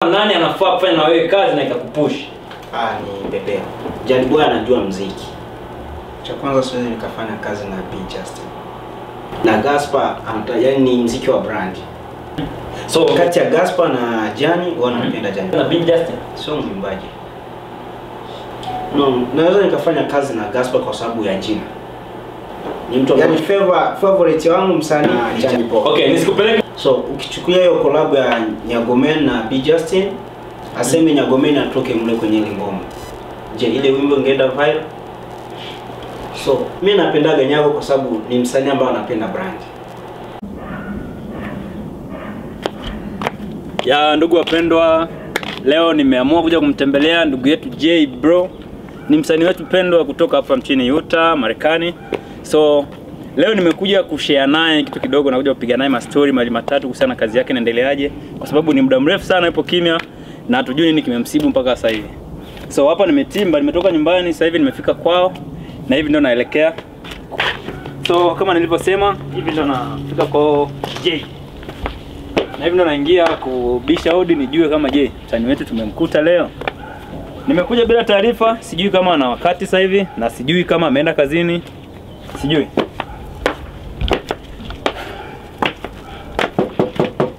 Nani anafaa kufanya na wewe kazi na ikakupush? Ni Pepe. Jani Boy anajua muziki. Cha kwanza siwezi nikafanya kazi na B Justin. Na Gaspar anataja ni muziki wa brand. So kati ya Gaspar na Jani wanapenda Jani. Na B Justin sio mwimbaji. No, naweza nikafanya kazi na Gaspar kwa sababu ya jina. Ni mtu yani favorite wangu msanii Jani Boy. Okay, nisikupeleke. So ukichukulia hiyo collab ya Nyagomen na B Justin, aseme Nyagomen atoke mle kwenye ile ngoma. Je, ile wimbo ingeenda viral? So mimi napendaga Nyago kwa sababu ni msanii ambaye anapenda brand. Ya ndugu wapendwa, leo nimeamua kuja kumtembelea ndugu yetu J Bro. Ni msanii wetu pendwa kutoka hapa mchini Utah, Marekani. So leo nimekuja kushare naye kitu kidogo na kuja kupiga naye mastori mali matatu kuhusiana na kazi yake inaendeleaje, kwa sababu ni muda mrefu sana yupo kimya na hatujui nini kimemsibu mpaka sasa hivi. So hapa nimetoka nyumbani, sasa hivi nimefika kwao na hivi ndio naelekea. So kama nilivyosema, hivi ndio nafika kwa J. Na hivi ndio naingia kubisha hodi nijue kama je, msanii wetu tumemkuta leo. Nimekuja bila taarifa, sijui kama ana wakati sasa hivi na sijui kama ameenda kazini. Sijui.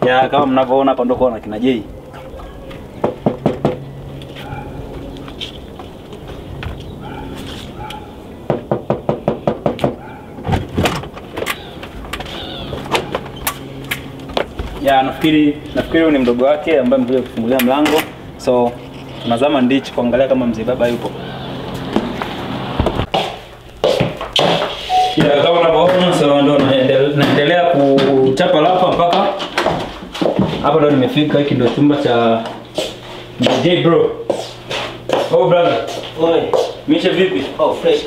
Ya kama mnavyoona hapa ndo kwa kina J. Ya nafikiri ni mdogo wake ambaye mkuja kufungulia mlango. So tunazama ndichi kuangalia kama mzee baba yupo. Ya kama unavyoona so ndo naendelea kuchapa lapa mpaka hapa ndo nimefika. Hiki ndio chumba cha J Bro. Oh brother. Oi, Misha vipi? oh fresh.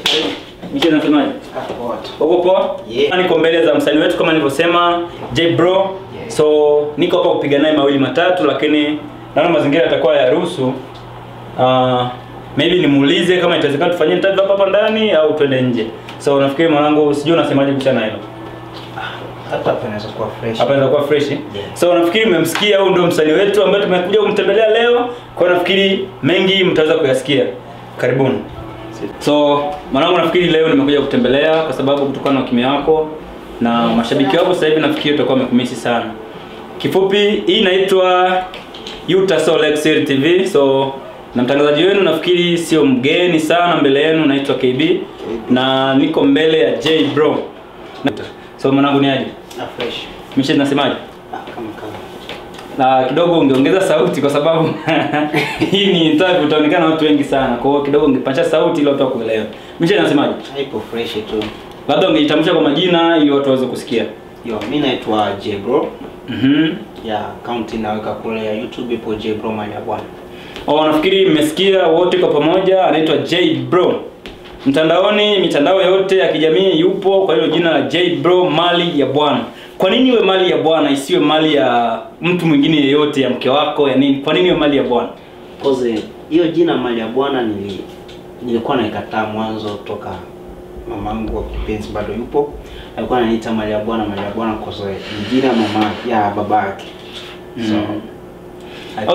Misha nasemaje? Poa. Uko poa? Yeah. Niko mbele za msanii wetu kama nilivyosema J Bro. Yeah. So niko hapa kupiga naye mawili matatu, lakini naona mazingira yatakuwa ya ruhusu. Maybe nimuulize kama itawezekana tufanye interview hapa ndani au twende nje. So nafikiri mwanangu, sijui unasemaje kuhusiana na hilo. Hapa inaweza kuwa fresh. Hapa inaweza kuwa fresh. Yeah. So nafikiri mmemsikia, huyu ndio msanii wetu ambaye tumekuja kumtembelea leo. Kwa nafikiri mengi mtaweza kuyasikia. Karibuni. So mwanangu, nafikiri leo nimekuja kutembelea kwa sababu kutokana na ukimya wako na mashabiki wako sasa hivi nafikiri utakuwa umekumisi sana. Kifupi, hii inaitwa Utah Soul X TV. So na mtangazaji wenu nafikiri sio mgeni sana mbele yenu, naitwa KB na niko mbele ya J Bro. So mwanangu ni aje? Fresh. Misha nasemaje? Kama. Na kidogo ungeongeza sauti kwa sababu hii ni interview, utaonekana watu wengi sana. Kwa hiyo kidogo ungepacha sauti ili watu wakuelewe. Misha nasemaje? Ipo fresh tu. Labda ungejitambulisha kwa majina ili watu waweze kusikia. Mimi naitwa J Bro. Ya account naweka kule ya YouTube ipo J Bro Mali ya Bwana. Nafikiri mmesikia wote kwa pamoja, anaitwa J Bro. Mtandaoni, mitandao yote ya kijamii yupo kwa hilo jina la J Bro Mali ya Bwana. Kwa nini iwe mali ya Bwana isiwe mali ya mtu mwingine yeyote, ya mke wako, ya nini? Kwa nini iwe mali ya Bwana? Koze hiyo jina Mali ya Bwana nilikuwa naikataa mwanzo toka mamangu wa kipenzi bado yupo. Alikuwa ananiita Mali ya Bwana koze jina mama ya babake. So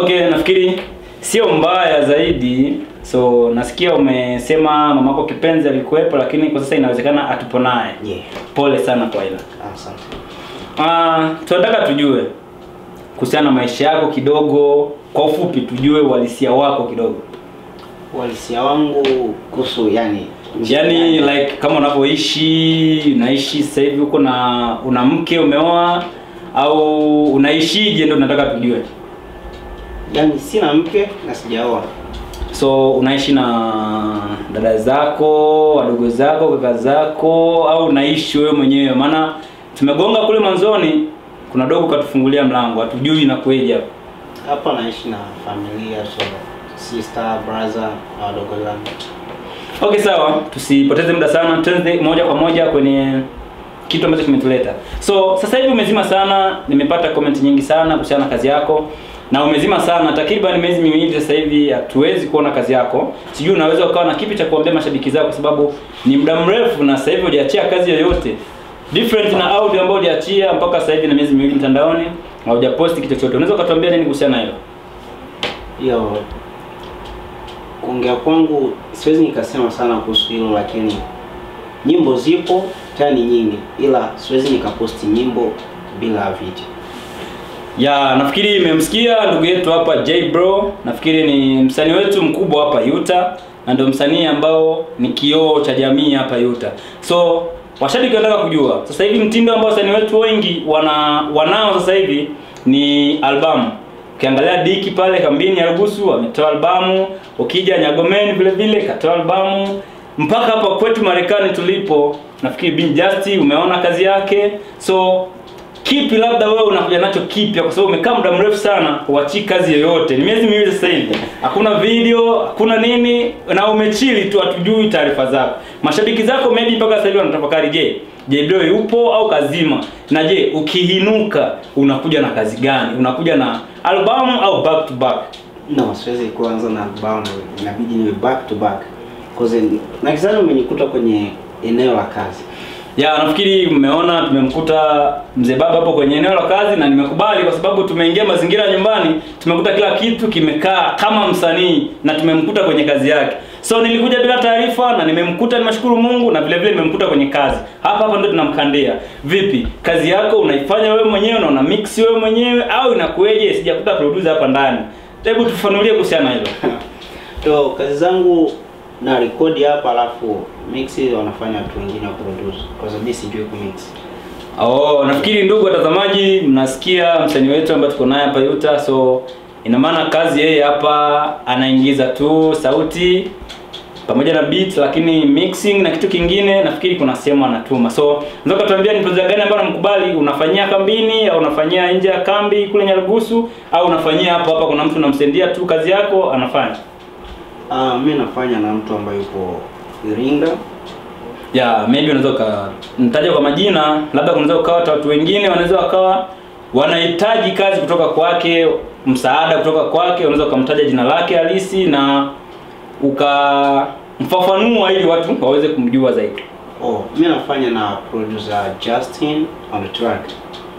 okay, nafikiri sio mbaya zaidi. So nasikia umesema mamako kipenzi alikuwepo, lakini kwa sasa inawezekana atupo naye. Yeah. Pole sana kwa hilo. Asante. Tunataka tujue kuhusiana na maisha yako kidogo, kwa ufupi tujue uhalisia wako kidogo. Uhalisia wangu kuhusu yani like kama unaishi sasa hivi uko na una mke umeoa au unaishije, ndio tunataka tujue. Yani sina mke na sijaoa. So unaishi na dada zako, wadogo zako, kaka zako au unaishi wewe mwenyewe? Maana tumegonga kule mwanzoni, kuna dogo katufungulia mlango, hatujui na kweje hapo. Hapa naishi na familia, so sister, brother na wadogo zangu. Okay, sawa, tusipoteze muda sana, tuende moja kwa moja kwenye kitu ambacho kimetuleta. So sasa hivi umezima sana, nimepata comment nyingi sana kuhusiana na kazi yako. Na umezima sana, takriban miezi miwili sasa hivi hatuwezi kuona kazi yako. Sijui unaweza ukawa na kipi cha kuambia mashabiki zako, kwa sababu ni muda mrefu na sasa hivi hujaachia kazi yoyote. Different na audio ambayo hujaachia mpaka sasa hivi na miezi miwili mtandaoni, haujaposti kitu chochote. Unaweza ukatuambia nini kuhusiana na hilo? Yo, kuongea kwangu siwezi nikasema sana kuhusu hilo, lakini nyimbo zipo tani nyingi, ila siwezi nikaposti nyimbo bila video. Ya, nafikiri imemsikia ndugu yetu hapa J Bro. Nafikiri ni msanii wetu mkubwa hapa Utah na ndio msanii ambao ni kioo cha jamii hapa Utah. So washabiki wanataka kujua sasa hivi mtindo ambao wasanii wetu wengi wanao sasa hivi ni albamu. Ukiangalia Diki pale kambini ya Rugusu ametoa albamu, ukija Nyagomeni vile vile katoa albamu, mpaka hapa kwetu Marekani tulipo nafikiri Bin Justy umeona kazi yake. So kipi labda wewe unakuja nacho kipya, kwa sababu umekaa muda mrefu sana uachi kazi yoyote? Ni miezi miwili sasa hivi. Hakuna video, hakuna nini, na umechili tu, hatujui taarifa zako. Mashabiki zako maybe mpaka sasa hivi wanatafakari, je, J Bro yupo au kazima? Na je, ukihinuka unakuja na kazi gani? Unakuja na album au back to back? No, siwezi kuanza na album, inabidi niwe back to back. Cause na kizani umenikuta kwenye eneo la kazi. Ya, nafikiri mmeona tumemkuta mzee baba hapo kwenye eneo la kazi, na nimekubali kwa sababu tumeingia mazingira ya nyumbani, tumekuta kila kitu kimekaa kama msanii na tumemkuta kwenye kazi yake. So nilikuja bila taarifa na nimemkuta, nimeshukuru Mungu, na vile vile nimemkuta kwenye kazi. Hapa ndio tunamkandia. Vipi? Kazi yako unaifanya wewe mwenyewe na una mix wewe mwenyewe au inakueje? Sijakuta producer hapa ndani. Hebu tufanulie kuhusiana hilo. So kazi zangu na record hapa, alafu mix wanafanya watu wengine wa produce, kwa sababu sijui ku mix. Nafikiri ndugu watazamaji mnasikia msanii wetu ambaye tuko naye hapa Utah. So ina maana kazi yeye hapa anaingiza tu sauti pamoja na beat, lakini mixing na kitu kingine nafikiri kuna sehemu anatuma. So unaweza kutuambia ni producer gani ambaye unamkubali? Unafanyia kambini au unafanyia nje ya kambi kule Nyarugusu, au unafanyia hapa kuna mtu unamsendia tu kazi yako anafanya? Mimi nafanya na mtu ambaye yupo Iringa. Maybe unaweza nitaje kwa majina, labda kunaweza ukawa watu wengine wanaweza wakawa wanahitaji kazi kutoka kwake, msaada kutoka kwake, unaweza kumtaja jina lake halisi na ukamfafanua ili watu waweze kumjua zaidi. Mimi nafanya na producer Justin on the track,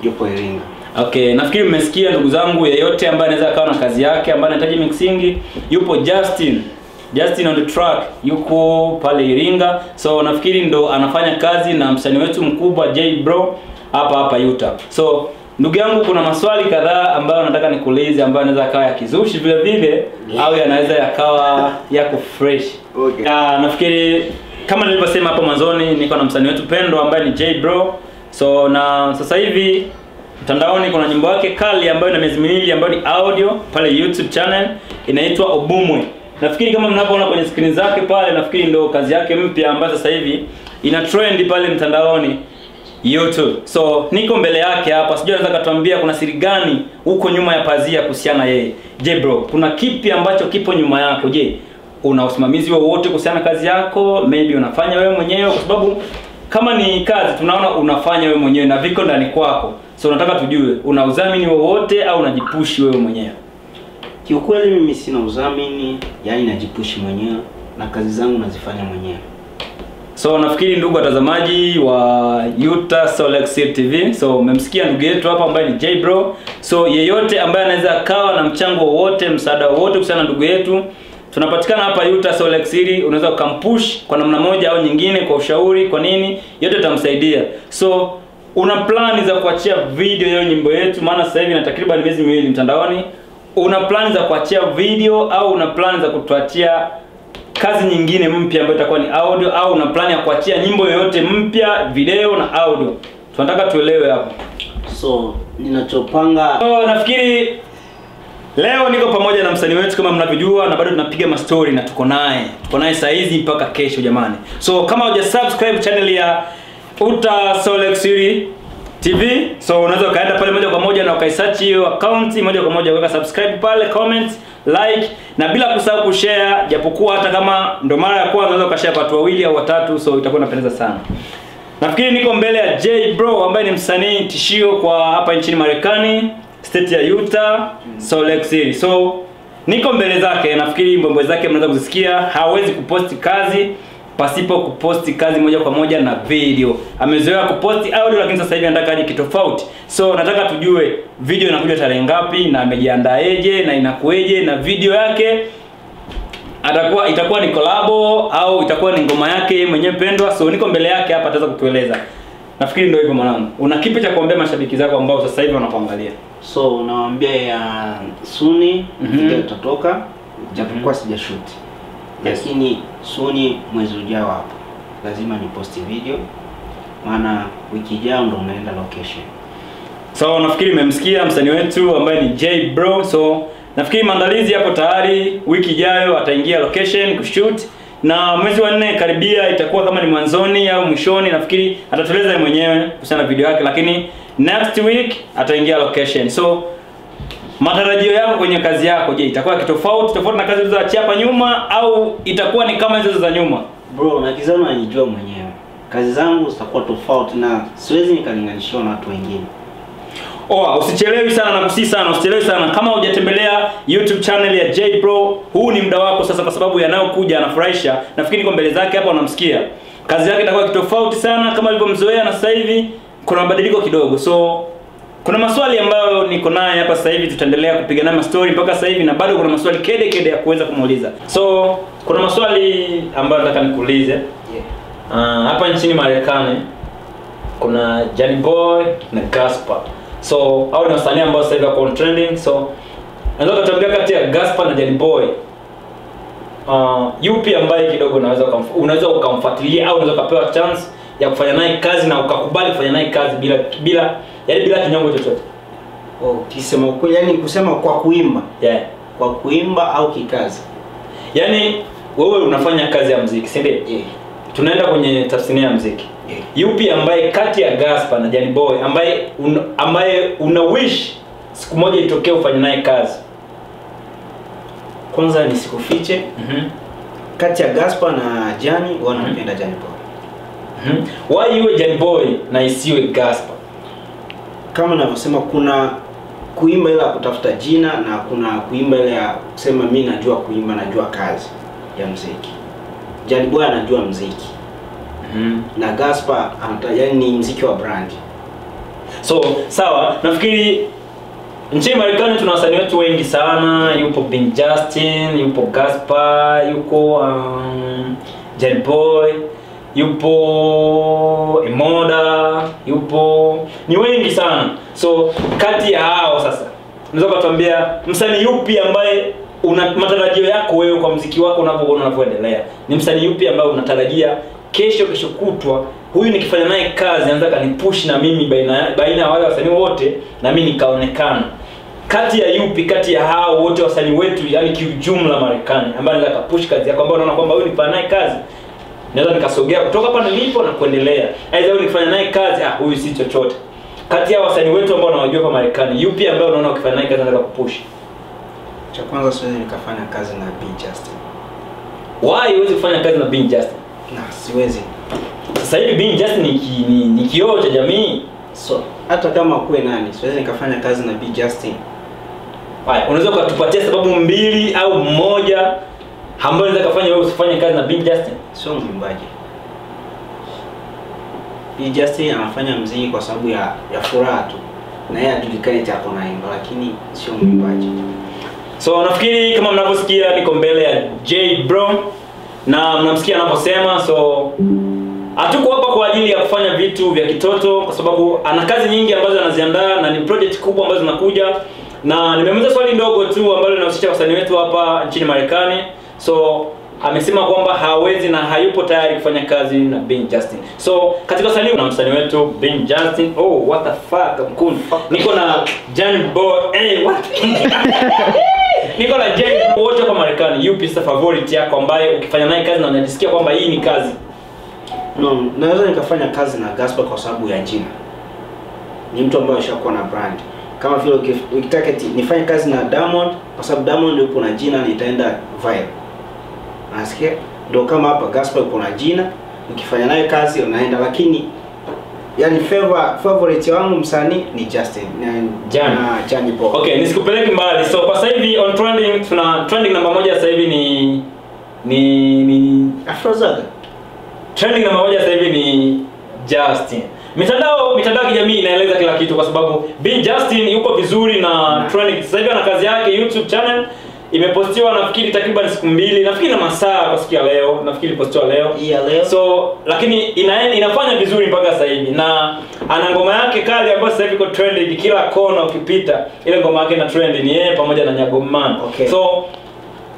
yupo Iringa. Okay, nafikiri mmesikia ndugu zangu, yeyote ambaye anaweza akawa na kazi yake ambaye anahitaji mixing, yupo Justin on the track, yuko pale Iringa. So nafikiri ndo anafanya kazi na msanii wetu mkubwa J Bro hapa Utah. So ndugu yangu, kuna maswali kadhaa ambayo nataka nikuulize, ambayo anaweza akawa ya kizushi vile vile au yanaweza yakawa yako fresh. Okay. Nafikiri kama nilivyosema hapo mwanzoni, niko na msanii wetu pendwa ambaye ni J Bro. So na sasa hivi mtandaoni kuna nyimbo yake kali ambayo ina miezi miwili, ambayo ni audio pale YouTube channel, inaitwa Obumwe. Nafikiri kama mnapoona kwenye screen zake pale, nafikiri ndo kazi yake mpya ambayo sasa hivi ina trend pale mtandaoni YouTube. So niko mbele yake hapa, sijui anaweza kutuambia kuna siri gani huko nyuma ya pazia kuhusiana yeye. J Bro, kuna kipi ambacho kipo nyuma yako? Je, una usimamizi wowote kuhusiana kazi yako? Maybe unafanya wewe mwenyewe, kwa sababu kama ni kazi tunaona unafanya wewe mwenyewe na viko ndani kwako. So nataka tujue, una udhamini wowote au unajipushi wewe mwenyewe? Kiukweli mimi sina udhamini, yani najipushi mwenyewe na kazi zangu nazifanya mwenyewe. So nafikiri ndugu watazamaji wa Utah Solex TV, so umemsikia ndugu yetu hapa ambaye ni J Bro. So yeyote ambaye anaweza kawa na mchango wowote, msaada wowote kuhusiana na ndugu yetu, tunapatikana hapa Utah Solex City. Unaweza kumpush kwa namna moja au nyingine, kwa ushauri, kwa nini, yote tutamsaidia. So una plani za kuachia video ya nyimbo yetu, maana sasa hivi na takriban miezi miwili mtandaoni. Una plani za kuachia video au una plani za kutuachia kazi nyingine mpya ambayo itakuwa ni audio, au una plani ya kuachia nyimbo yoyote mpya, video na audio? Tunataka tuelewe hapo. So ninachopanga, nafikiri leo niko pamoja na msanii wetu kama mnavyojua, na bado tunapiga mastori na tuko naye saa hizi mpaka kesho jamani. So kama hujasubscribe channel ya Utah Solex TV, so unaweza kaenda pale moja kwa moja na ukaisearch hiyo account moja kwa moja, weka subscribe pale, comment, like, na bila kusahau kushare, japokuwa hata kama ndo mara ya kwanza unaweza ukashare kwa watu wawili au watatu, so itakuwa inapendeza sana. Nafikiri niko mbele ya J Bro ambaye ni msanii tishio kwa hapa nchini Marekani, state ya Utah Solex City. So niko mbele zake, nafikiri mbombo zake mnaweza kuzisikia. Hawezi kuposti kazi pasipo kuposti kazi moja kwa moja na video. Amezoea kuposti audio, lakini sasa hivi anataka aje kitofauti. So nataka tujue video inakuja tarehe ngapi na amejiandaeje na inakueje, na video yake itakuwa ni collabo au itakuwa ni ngoma yake mwenyewe pendwa. So niko mbele yake hapa, ataweza kutueleza. Nafikiri ndio hivyo mwanangu. Una kipi cha kuambia mashabiki zako ambao sasa hivi wanakuangalia? So unawaambia ya Suni video itatoka, japokuwa sijashoot. Lakini Suni mwezi ujao hapo lazima ni posti video, maana wiki ijayo ndo unaenda location. So nafikiri mmemsikia msanii wetu ambaye ni J Bro. So nafikiri maandalizi hapo tayari, wiki ijayo ataingia location kushoot, na mwezi wa 4 karibia itakuwa kama ni mwanzoni au mwishoni, nafikiri atatueleza mwenyewe kuhusiana na video yake, lakini next week ataingia location. So matarajio yako kwenye kazi yako, je, itakuwa tofauti na kazi zilizoachia hapa nyuma au itakuwa ni kama hizo za nyuma? Bro, na kizana unajua mwenyewe. Kazi zangu zitakuwa tofauti na siwezi nikalinganishiwa na watu wengine. Usichelewi sana na kusi sana, usichelewi sana. Kama hujatembelea YouTube channel ya J Bro, huu ni muda wako sasa, kwa sababu yanayokuja anafurahisha. Nafikiri niko mbele zake hapa, unamsikia. Kazi yake itakuwa tofauti sana kama alivyomzoea, na sasa hivi kuna mabadiliko kidogo. So kuna maswali ambayo niko naye hapa sasa hivi, tutaendelea kupiga naye story mpaka sasa hivi, na bado kuna maswali kede ya kuweza kumuuliza. So kuna maswali ambayo nataka nikuulize. Hapa nchini Marekani kuna Johnny Boy na Gaspar. So hao ni wasanii ambao sasa hivi wako trending. So naweza kutuambia kati ya Gaspar na Johnny Boy, yupi ambaye kidogo unaweza ukamfuatilia au unaweza kupewa chance ya kufanya naye kazi na ukakubali kufanya naye kazi bila kinyongo chochote? Kisema ukweli, yani kusema kwa kuimba. Kwa kuimba au kikazi. Yani wewe unafanya kazi ya muziki, si ndio? Tunaenda kwenye tasnia ya muziki. Yupi ambaye kati ya Gaspar na Johnny Boy ambaye una wish siku moja itokee ufanye naye kazi? Kwanza nisikufiche. Kati ya Gaspar na Johnny, wanapenda Johnny Boy. Why iwe Johnny Boy na isiwe Gaspar? Kama ninavyosema, kuna kuimba ile ya kutafuta jina na kuna kuimba ile ya kusema mimi najua kuimba, najua kazi ya muziki. Johnny Boy anajua muziki. Na Gaspar yani muziki wa brand. So sawa, nafikiri nchini Marekani tuna wasanii wetu wengi sana. Yupo Bing Justin, yupo Gaspar, yuko Johnny Boy, yupo Emoda, ni wengi sana. So kati ya hao sasa, unaweza kutuambia msanii yupi ambaye una matarajio yako wewe kwa muziki wako unavyoendelea? Ni msanii yupi ambaye unatarajia kesho kutwa, huyu nikifanya naye kazi anaweza kanipush na mimi baina ya wale wasanii wote na mimi nikaonekana? Kati ya hao wote wasanii wetu, yani kiujumla Marekani, ambaye anaweza kupush kazi yako, ambaye unaona kwamba huyu nikifanya naye kazi naweza nikasogea kutoka hapa nilipo na kuendelea, aidha huyu nikifanya naye kazi huyu si chochote? Kati ya wasanii wetu ambao unawajua hapa Marekani, yupi ambaye unaona ukifanya naye kazi anaweza kupush? Cha kwanza siwezi nikafanya kazi na Bing Justin. Why huwezi kufanya kazi na Bing Justin? Na siwezi. Sasa hivi Bing Justin ni kioo cha jamii. So hata kama kuwe nani, siwezi nikafanya kazi na Bing Justin. Unaweza kutupatia sababu 2 au 1 ambayo inaweza kufanya wewe usifanye kazi na Bing Justin? Sio mwimbaji. Bing Justin anafanya muziki kwa sababu ya furaha tu, na yeye ajulikane hapo naimba, lakini sio mwimbaji. So nafikiri kama mnavyosikia niko mbele ya J Bro na mnamsikia anaposema. So hatuko hapa kwa ajili ya kufanya vitu vya kitoto, kwa sababu ana kazi nyingi ambazo anaziandaa na ni project kubwa ambazo zinakuja, na nimemwuliza swali ndogo tu ambalo linahusisha wasanii wetu hapa nchini Marekani. So amesema kwamba hawezi na hayupo tayari kufanya kazi na Bing Justin. So katika wasanii na msanii wetu Bing Justin, what the fuck mkuu, niko na Johnny Boy. What niko na Johnny Boy wote kwa Marekani. Yupi sasa favorite yako ambaye ukifanya naye kazi na unajisikia kwamba hii ni kazi? Naweza nikafanya kazi na Gaspar kwa sababu ya jina. Ni mtu ambaye ashakuwa na brand. Kama vile ukitaka nifanye kazi na Diamond, kwa sababu Diamond yupo na jina, nitaenda viral. Nasikia ndio kama hapa Gaspar yupo na jina, ukifanya naye kazi unaenda, lakini yani favorite wangu msanii ni Justin na Johnny Boy. Okay, nisikupeleke mbali. So kwa sasa hivi on trending, tuna trending namba 1 sasa hivi ni Afrozaga. trending namba 1 sasa hivi ni Justin. Mitandao ya kijamii inaeleza kila kitu kwa sababu Bin Justin yuko vizuri na trending. Sasa hivi ana kazi yake YouTube channel imepostiwa nafikiri takriban siku 2, nafikiri na masaa kwa siku ya leo, nafikiri postiwa leo. Leo. So lakini inafanya vizuri mpaka sasa hivi na ana ngoma yake kali ambayo sasa hivi iko trending kila kona ukipita. Ile ngoma yake na trend ni yeye pamoja na Nyagoman. Okay. So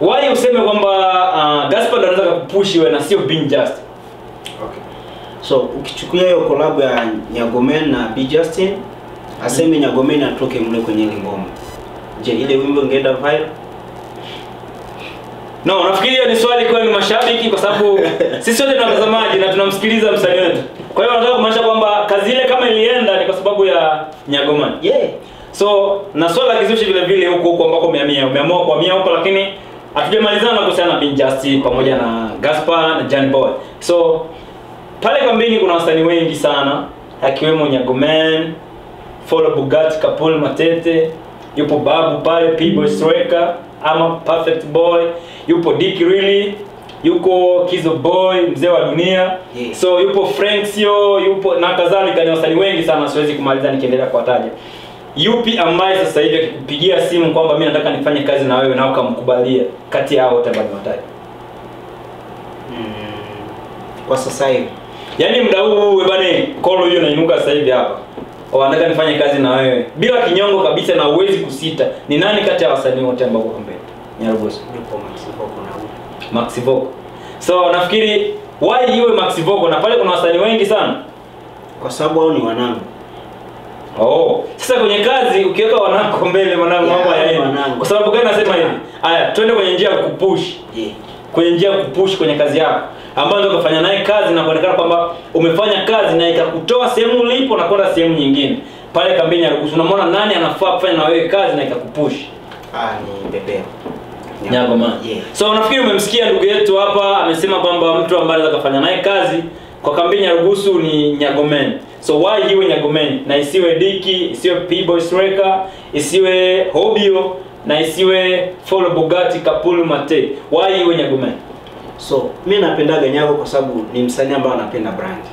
why useme kwamba Gaspar anaweza kupush wewe na sio Bin Justin? Okay. So ukichukulia hiyo collab ya Nyagoman na B Justin, aseme Nyagoman atoke mle kwenye ile ngoma. Je, ile wimbo ingeenda viral? No, nafikiri hiyo ni swali kwa mashabiki kwa sababu sisi wote ni watazamaji na tunamsikiliza msanii wetu. Kwa hiyo nataka kumaanisha kwamba kazi ile kama ilienda ni kwa sababu ya Nyagoman. Yeah. So na swala kizushi vile vile huko ambako umeamua kuhamia huko, lakini hatujamalizana kuhusiana na Bin Justin pamoja na Gaspar na Jan Boy. So pale kambini kuna wasanii wengi sana akiwemo Nyagoman, Follow Bugatti, Kapul Matete, yupo Babu pale, P-Boy Striker ama Perfect Boy, yupo Dick Really, yuko Kizo Boy, mzee wa dunia. Yeah. So yupo Franksio, yupo na kadhalika, ni wasanii wengi sana siwezi kumaliza nikiendelea kuwataja. Yupi ambaye sasa hivi akikupigia simu kwamba mimi nataka nifanye kazi na wewe na ukamkubalia kati yao wote ambao nimewataja? Kwa sasa hivi. Yaani muda huu bwana call hiyo inainuka sasa hivi hapa. Nataka nifanye kazi na wewe bila kinyongo kabisa na uwezi kusita. Ni nani kati ya wasanii wote ambao wako mbele? Nyarugoso. Yupo Maxi Voco na huyo. Maxi Voco. So nafikiri why iwe Maxi Voco na pale kuna wasanii wengi sana? Kwa sababu hao ni wanangu. Oh, sasa kwenye kazi ukiweka wanako mbele mwanangu mambo hayaendi. Kwa sababu gani nasema hivi? Haya, twende kwenye njia ya kupush. Yeah. Kwenye njia ya kupush kwenye kazi yako. Ambazo ukafanya naye kazi na kuonekana kwamba umefanya kazi na ikakutoa sehemu ulipo na kwenda sehemu nyingine. Pale kambini Nyarugoso unamwona nani anafaa kufanya na wewe kazi na ikakupush? Ni Bebeo. Nyagoman. Yeah. So nafikiri umemsikia ndugu yetu hapa amesema kwamba mtu ambaye anaweza kufanya naye kazi kwa kambini Nyarugoso ni Nyagoman. So why iwe Nyagoman na isiwe Diki, isiwe P-Boy Striker, isiwe Hobio na isiwe Follow Bugatti, Kapul Mate? Why iwe Nyagoman? So mimi napendaga Nyago kwa sababu ni msanii ambaye anapenda brand.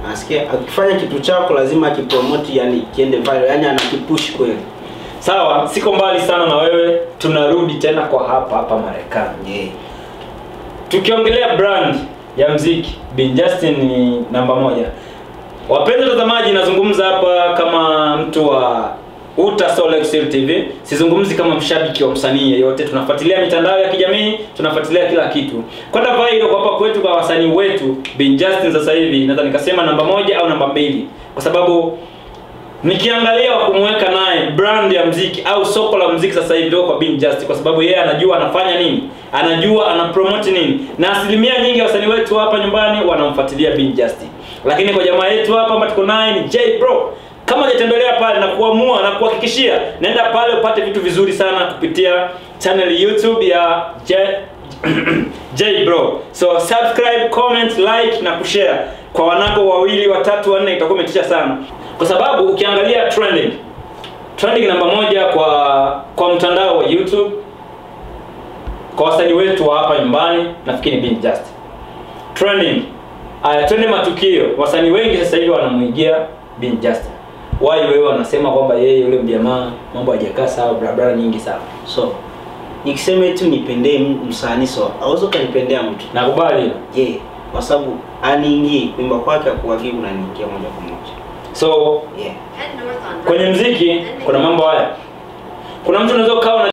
Nasikia akifanya kitu chako lazima akipromote, yani kiende viral, yani anakipush kweli. Sawa, siko mbali sana na wewe, tunarudi tena kwa hapa Marekani. Yeah. Tukiongelea brand ya muziki, Bin Justin ni namba 1. Wapenzi watazamaji, nazungumza hapa kama mtu wa Uta Solex TV. Sizungumzi kama mshabiki wa msanii yeyote. Tunafuatilia mitandao ya kijamii, tunafuatilia kila kitu. Kwenda viral kwa hapa kwetu kwa wasanii wetu, Bin Justin sasa hivi naweza nikasema namba 1 au namba 2. Kwa sababu nikiangalia wa kumweka naye brand ya muziki au soko la muziki sasa hivi ndio kwa Bin Justin, kwa sababu yeye anajua anafanya nini, anajua anapromote nini, na asilimia nyingi ya wasanii wetu hapa nyumbani wanamfuatilia Bin Justin. Lakini kwa jamaa yetu hapa ambaye tuko naye ni J Bro, kama hujatembelea pale na kuamua na kuhakikishia, nenda pale upate vitu vizuri sana kupitia channel YouTube ya J Bro. So subscribe, comment, like na kushare kwa wanako 2, 3, 4, itakuwa imetisha sana. Kwa sababu ukiangalia trending namba 1 kwa mtandao wa YouTube kwa wasanii wetu wa hapa nyumbani nafikiri Bin Justin. Trending matukio, wasanii wengi sasa hivi wanamuigia Bin Justin. Why wewe wanasema kwamba yeye yule mjamaa mambo hajakaa sawa, bla nyingi sana. So nikisema tu nipendee msanii, so auzo kanipendea mtu. Nakubali. Yeah, kwa sababu aniingie kuimba kwake kuwagibu na niingia moja kwa moja. So yeah, kwenye muziki kuna mambo haya. Kuna mtu anaweza kawa